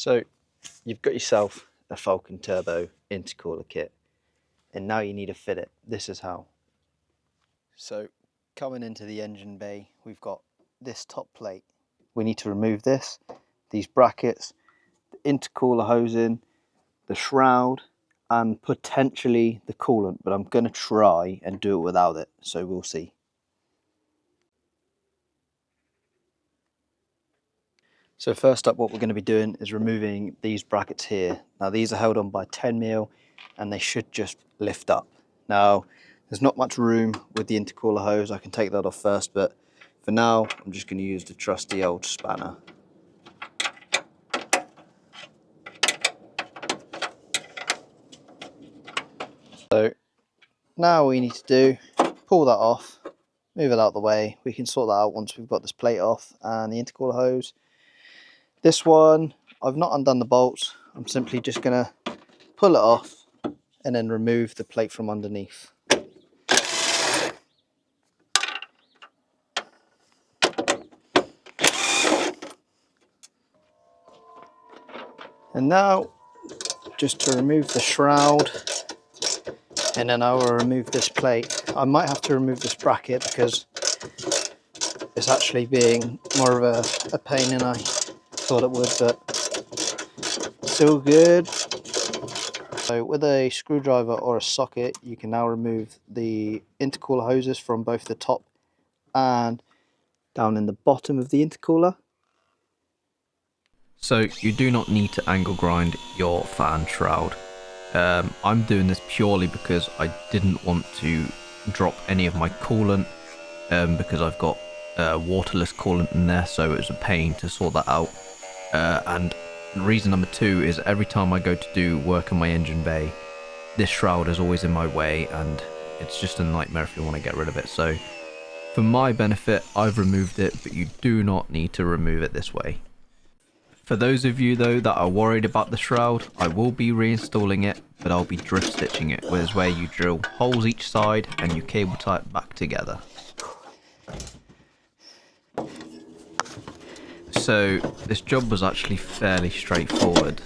So you've got yourself a Falcon Turbo intercooler kit, and now you need to fit it. This is how. So coming into the engine bay, we've got this top plate. We need to remove this, these brackets, the intercooler hosing, the shroud, and potentially the coolant, but I'm going to try and do it without it, so we'll see. So first up, what we're going to be doing is removing these brackets here. Now these are held on by 10mm and they should just lift up. Now there's not much room with the intercooler hose. I can take that off first, but for now I'm just going to use the trusty old spanner. So now all we need to do, pull that off, move it out of the way. We can sort that out once we've got this plate off and the intercooler hose. This one, I've not undone the bolts. I'm simply just going to pull it off and then remove the plate from underneath. And now, just to remove the shroud, and then I will remove this plate. I might have to remove this bracket because it's actually being more of a pain than I thought it would, but still good. So with a screwdriver or a socket, you can now remove the intercooler hoses from both the top and down in the bottom of the intercooler. So you do not need to angle grind your fan shroud. I'm doing this purely because I didn't want to drop any of my coolant because I've got waterless coolant in there, so it was a pain to sort that out. And reason number two is every time I go to do work in my engine bay, this shroud is always in my way and it's just a nightmare if you want to get rid of it. So for my benefit, I've removed it, but you do not need to remove it this way. For those of you though that are worried about the shroud, I will be reinstalling it, but I'll be drift stitching it, which is where you drill holes each side and you cable tie it back together. So this job was actually fairly straightforward.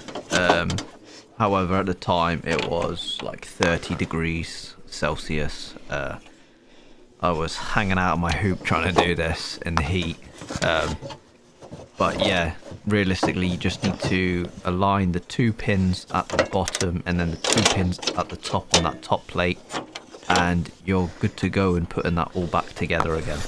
However, at the time it was like 30 degrees Celsius. I was hanging out of my hoop trying to do this in the heat. But yeah, realistically you just need to align the 2 pins at the bottom and then the 2 pins at the top on that top plate, and you're good to go in putting that all back together again.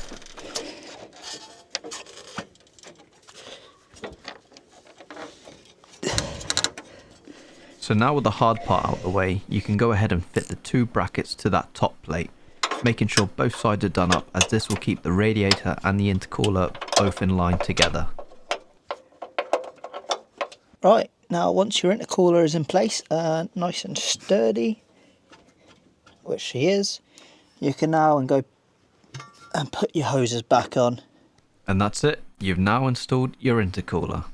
So now with the hard part out of the way, you can go ahead and fit the 2 brackets to that top plate, making sure both sides are done up, as this will keep the radiator and the intercooler both in line together. Right, now once your intercooler is in place, nice and sturdy, which she is, you can now go and put your hoses back on. And that's it, you've now installed your intercooler.